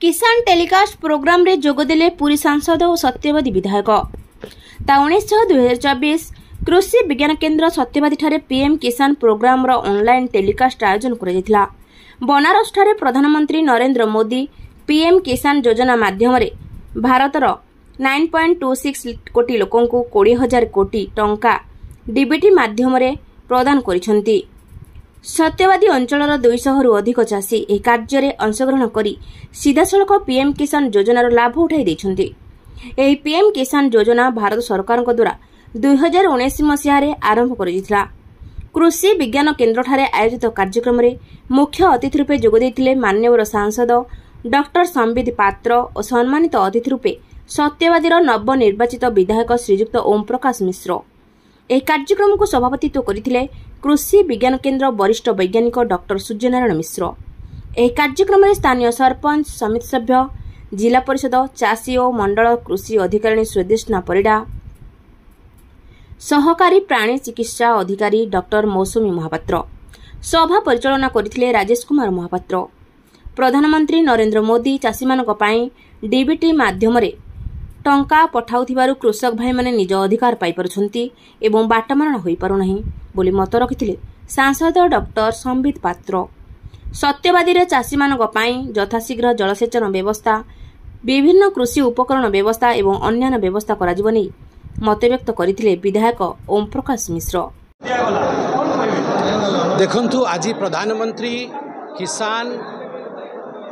किसान telecast programme रे जोगदेले पुरी सांसद और सत्यवादी विधायक। ता 19/2024 कृषि विज्ञान केन्द्र सत्यवादी ठारे पीएम किसान प्रोग्राम रो ऑनलाइन टेलीकास्ट आयोजन करा। बनारस ठारे प्रधानमंत्री नरेंद्र मोदी पीएम किसान योजना माध्यम रे भारतर 9.26 कोटी लोकों को 20,000 कोटी टंका डीबीटी माध्यम रे प्रदान करिसेंती। सत्यवादी अंचलर 200 रु अधिक चाषी यह कार्य में अंशग्रहण कर सीधासलख पीएम किसान योजनार लाभ उठाई देछंती। एही पीएम किसान योजना भारत सरकार द्वारा 2019 मसीह आरंभ कर कृषि विज्ञान केन्द्र ठारे आयोजित कार्यक्रम में मुख्य अतिथि रूपे जोगदेइथिले मान्यवर सांसद डॉक्टर संबित पात्र और सम्मानित अतिथि रूपे सत्यवादी नवनिर्वाचित विधायक श्रीजुक्त ओम प्रकाश मिश्र। यह कार्यक्रम को सभापतित्व करथिले कृषि विज्ञान केन्द्र वरिष्ठ वैज्ञानिक डॉक्टर सूर्यनारायण मिश्र। यह कार्यक्रम में स्थानीय सरपंच समिति सभ्य जिला परिषद चाषी और मंडल कृषि अधिकारी स्वेदेष्णा परिडा सहकारी प्राणी चिकित्सा अधिकारी डॉक्टर मौसुमी महापात्र सभा परिचालना करथिले राजेश कुमार महापात्र। प्रधानमंत्री नरेंद्र मोदी चाषी मानक पई डीबीटी माध्यम रे टंका पठाउथिबारु कृषक भाई माने निज अधिकार पाई पारुछंती एवं बाटमारण होई पारु नाही बोली मत रखिथिले सांसद डॉक्टर संबित पात्र। सत्यवादी रे चाषी मानक पई यथाशीघ्र जलसेचन व्यवस्था विभिन्न कृषि उपकरण व्यवस्था एवं अन्यान्य व्यवस्था करा जिवो नै मत व्यक्त करथिले विधायक ओम प्रकाश मिश्र। देखंतु आज प्रधानमंत्री किसान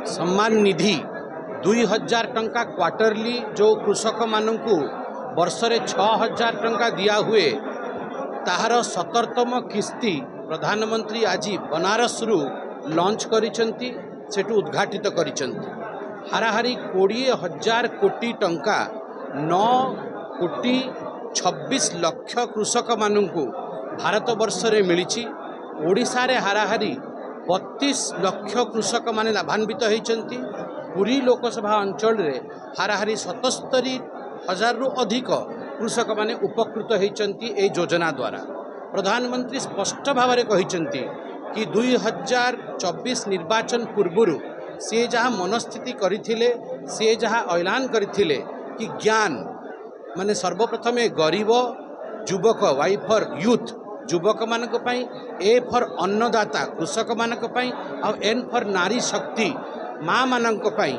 सम्मान निधि 2,000 टंका क्वार्टरली जो कृषक मानू वर्ष रे 6,000 टंका दिया हुए ताहार 17तम किस्ती प्रधानमंत्री आज बनारस रु लॉन्च करिसेंती सेटू उद्घाटित करिसेंती। हाराहारी 20,000 कोटी टंका 9 कोटी 26 लक्ष कृषक मानू भारत वर्ष रे मिली। ओडिशा रे हाराहारी 32 लक्ष कृषक माने लाभान्वित होइचंती। पुरी लोकसभा अंचल रे हाराहारी 77,000 रु अधिक कृषक माने उपकृत होइचंती ए योजना द्वारा। प्रधानमंत्री स्पष्ट भाव में कहिचंती कि 2024 निर्वाचन पूर्व से जहाँ मनस्थिति करथिले से जहाँ ऐलान करथिले कि ज्ञान माने सर्वप्रथम गरीब युवक वाई फॉर यूथ युवक मानक पई, ए फॉर अन्नदाता कृषक मानक पई और एन फॉर नारी शक्ति माँ मानक पई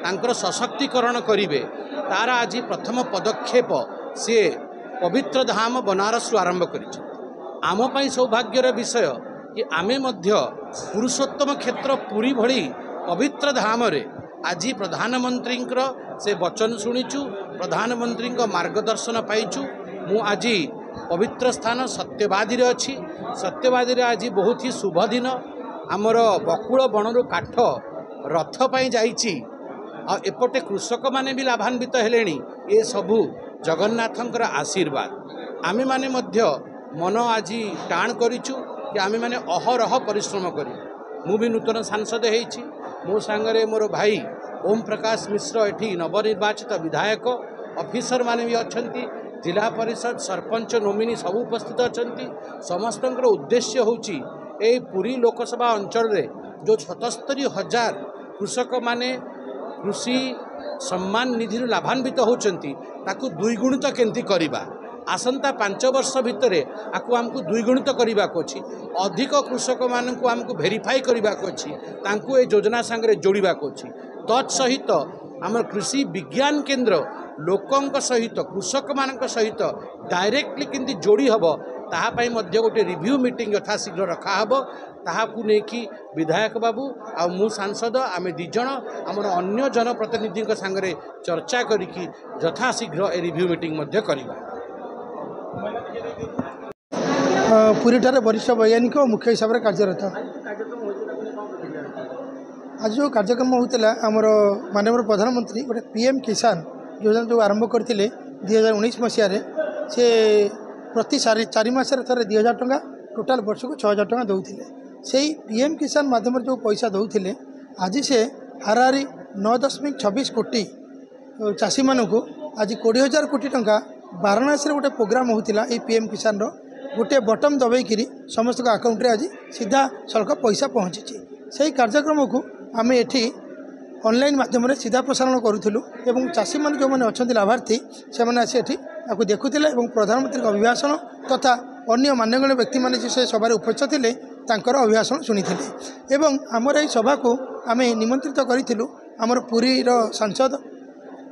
तांकर सशक्तिकरण करिवे। तार आज प्रथम पदक्षेप से पवित्र धाम बनारस आरंभ करिছে। आम पई सौभाग्यर विषय कि आमे मध्य पुरुषोत्तम क्षेत्र पुरी भली पवित्र धाम रे आज प्रधानमंत्री से वचन शुणीचु, प्रधानमंत्री मार्गदर्शन पाइचु। मु आज पवित्र स्थान सत्यवादी रे अछि। सत्यवादी रे आज बहुत ही शुभ दिन। आमर बकुल बनरु काठ रथ पाई जाइछि आ एपटे कृषक माने भी लाभान्वित हेलेनी। ए सबु जगन्नाथंकर आशीर्वाद। आमे माने मध्य मन आज टाण करिचु कि आमे माने अहरह परिश्रम करी। मु भी नूतन सांसद हेछि। मो सांगरे मोर भाई ओम प्रकाश मिश्र एठी नवनिर्वाचित विधायक ऑफिसर माने भी अछंती। जिला परिषद सरपंच नोमिनी सब उपस्थित अछंती। समस्तंकर उद्देश्य होछि ए पुरी लोकसभा अंचल रे जो 77,000 कृषक माने कृषि सम्मान निधि लाभान्वित होचंती ताकू द्विगुणित केंती करिबा। आसंता 5 वर्ष भितरे आकु आमको द्विगुणित करिबा को अछि। अधिक कृषक मानकु आमको वेरीफाई करिबा को अछि, तांकु ए योजना संगे जोड़िबा को अछि। तत्सहित आम कृषि विज्ञान केन्द्र लोकंक सहित कृषक मानक सहित डायरेक्टली केंती जोड़ी हबो ताहा पई मध्य गोटे रिव्यू मीटिंग यथाशीघ्र रखा हबो। ताहाकू नेकी विधायक बाबू आ मु सांसद आमे दिजण आमर अन्य जनप्रतिनिधि संगे चर्चा करिकी यथाशीघ्र ए रिव्यू मीटिंग मध्य करिबा। पुरी ठारे वरिष्ठ वैज्ञानिक मुख्य हिसाब से कार्यरत आज जो कार्यक्रम होता आमर माननीय प्रधानमंत्री गोटे पीएम किसान योजना जो आरंभ करते 2019 मसीह से प्रति 4 मासरे थे 2,000 टंका टोटाल वर्ष को 6,000 टंका दौले। से पीएम किसान माध्यम जो पैसा दौले आज से हाराहारी 9.26 कोटी चाषी मानू आज 20,000 कोटी टंका वाराणसी गोटे प्रोग्राम होता पीएम किसान गोटे बटम दबाई समस्त अकाउंट रे आज सीधा सड़क पैसा पहुँची। से कार्यक्रम को आम एठी ऑनलाइन माध्यम सीधा प्रसारण करूँ एवं चाषी मैंने जो मैंने अच्छा लाभार्थी से आसी एटी देखुले प्रधानमंत्री अभिभाषण तथा अन्य मान्यगण्य व्यक्ति मैंने से सभार उपस्थित थे तांकर अभिभाषण शुणी एवं आमर यही सभा को आम निमंत्रित करूँ आमर पुरीर सांसद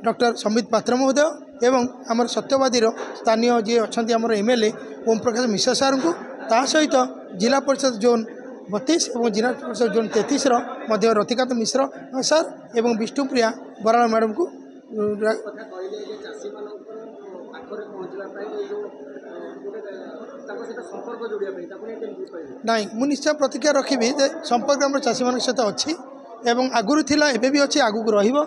डॉक्टर संबित पात्र महोदय एवं आमर सत्यवादी स्थानीय जी अच्छा आमर एमएलए ओम प्रकाश मिश्रा सार को ता सहित जिला परिषद जोन 32 और जिला परिषद जोन 33 रतिकांत मिश्र सार एवं विष्णुप्रिया बराड़ मैडम को नाई मु निश्चय प्रतिक्रिया रखी संपर्क आम चाषी मान सहित अच्छी एवं आगुरी थिला एबे भी अच्छी आगू रहिबो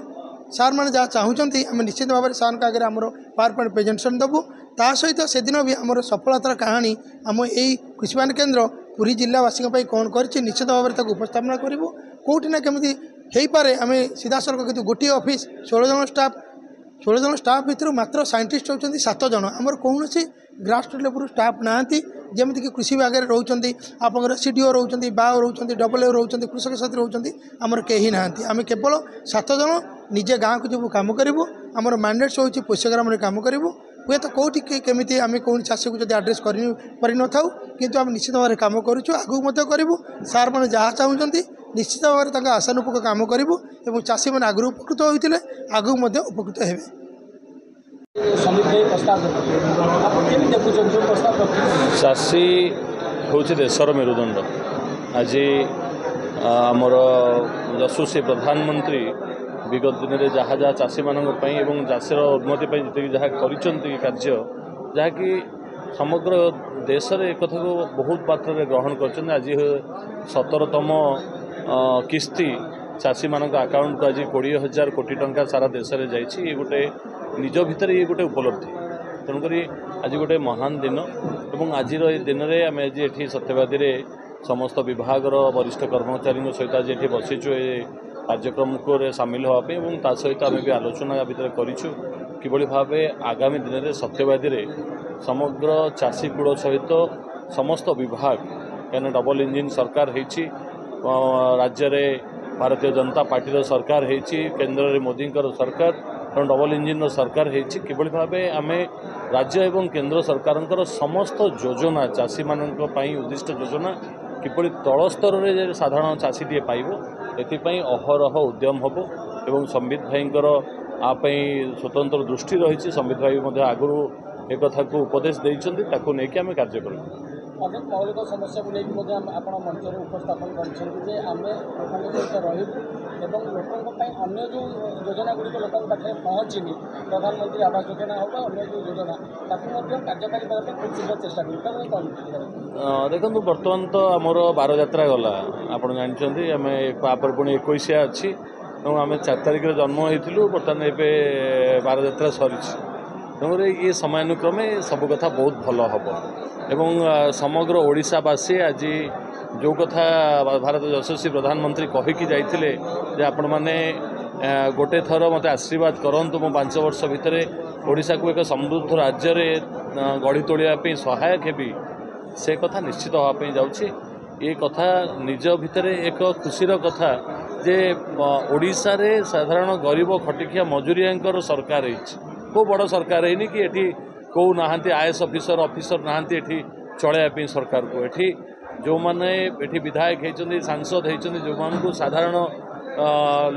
सार मैंने जहाँ चाहते आम निश्चित भाव में सार आगे आम पावर पॉइंट प्रेजेंटेशन देवु ता सहित से दिन भी आम सफलतार कहानी आम यही कृषिवान केन्द्र पुरी जिलावासी कौन कर निश्चित भाव में उपस्थापना करूँ कौटी ना केमी हो पारे आम सीधा सड़क कितु गोटे ऑफिस 16 जन स्टाफ भितर मात्र साइंटिस्ट होती 7 जन आमर कौन ग्रासरूट लेवल स्टाफ ना जमीक कृषि विभाग में रोचे आपंकर सीडीओ रोचे बाओ रोचे डबल रोचे कृषक साथी रोचे आमर कहीं ना आम केवल 7 जन निजे गाँव को जब कम करूँ आमर मैंडेट्स हो पोष्यग्राम कम करूँ हुए तो कौटी केमी आम कौन चाषी को आड्रेस कर न था किंतु आम निश्चित भाव में कम करूँ आगू करूँ सार मैंने जहाँ चाहते निश्चित भाव में आशानुरूप कम करूँ और चाषी मैंने आगु उपकृत होते आगू उपकृत हे चाषी हूँ देशर मेरुदंड आज आमर यशस्वी प्रधानमंत्री विगत दिन में जहाँ जहाँ चाषी मानी चाषीर उन्नति जी जहाँ कार्य जहाँकि समग्र देश में एक कथा को बहुत मात्रा ग्रहण कर आज 17तम किस्ती चाषी मान अकाउंट को आज 20,000 कोटी टंका सारा देश में जाइए गोटे निज भितर ये गोटे उपलब्धि तेणुक आज गोटे महान दिन और आज दिन में आम आज ये सत्यवादी समस्त विभाग वरिष्ठ कर्मचारी सहित आज ये बसीचु कार्यक्रम को सामिल होगा सहित आम भी आलोचना भितर करूँ किभली भाव आगामी दिन में सत्यवादी समग्र चाषी कूल सहित समस्त विभाग कहीं डबल इंजिन सरकार होती राज्य में भारतीय जनता पार्टी सरकार होती केन्द्र में मोदी सरकार डबल इंजिन सरकार होती किभली भाव आम राज्य एवं केन्द्र सरकार समस्त योजना चाषी मानी उद्दिष्ट योजना किभली तल स्तर में साधारण चाषीटे पाइब एपाई अहरह उद्यम हम एवं संबित भाईंकर आपाई स्वतंत्र दृष्टि रही संबित भाई आगु एक कथा को उपदेश देते लेकिन आम कार्य करूँ अनेक मौलिक समस्या को लेकिन आप मंच में उपस्थापन करें सहित लोकों अन्य जो योजना गुड़िक लोकों पाखे पहुँचनी प्रधानमंत्री आवास योजना हो अन्य जो योजना कार्यकारी करने खूब शीघ्र चेष्टा करें देखो बर्तमान तो आमर 12 यात्रा गला आप जानते आम पर पुणी 21 अच्छी आम 4 तारिख जन्म होइथिलु बर्तमान एबे 12 यात्रा सरी तेणुक ये समयानुक्रमे सब कथा बहुत भल हम एवं समग्र ओडिशावासी आज जो कथा भारत यशस्वी प्रधानमंत्री कहीकि जाइथिले जे आपण माने गोटे थर मते आशीर्वाद करंतु मो 5 वर्ष भितर ओडिशा को एक समृद्ध राज्य में गढ़ी तोलिया सहायक हेबी से कथा निश्चित होगापी जाउछि ये कथा निज भितर एक खुशीर कथा जे ओडिशा रे साधारण गरीब खटिखिया मजूरिया सरकार को बड़ सरकार है कि एठी कौ नहांती आईएएस ऑफिसर नहांती एठी चलैया सरकार को एठी जो माने एठी विधायक होती सांसद होती जो मान को साधारण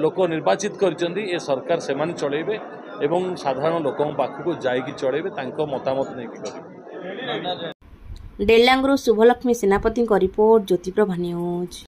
लोक निर्वाचित करचंदी ये सरकार से माने चलेबे एवं साधारण लोकों पाखक जाइकी चलेबे तांको मतामत नहीं करेंगे। डेलांगरू शुभलक्ष्मी सेनापति रिपोर्ट ज्योतिप्रभा न्यूज।